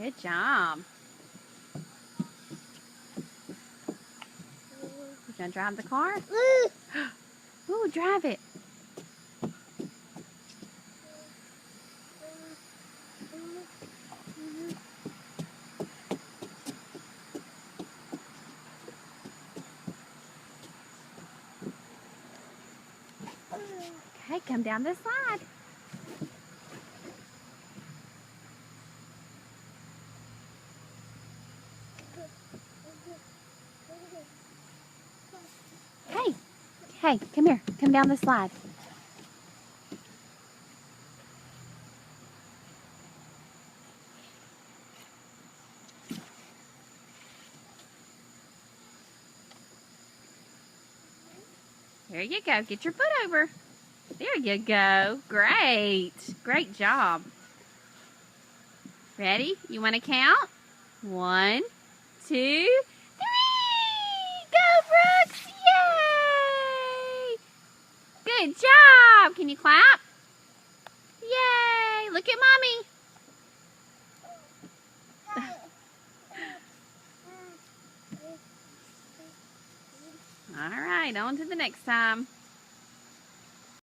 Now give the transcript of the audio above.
Good job. You gonna drive the car? Ooh, drive it. Okay, come down the slide. Hey, come here. Come down the slide. There you go. Get your foot over. There you go. Great. Great job. Ready? You want to count? 1, 2, 3. Go, Brooks. Yay! Good job. Can you clap? Yay! Look at Mommy. All right, on to the next time.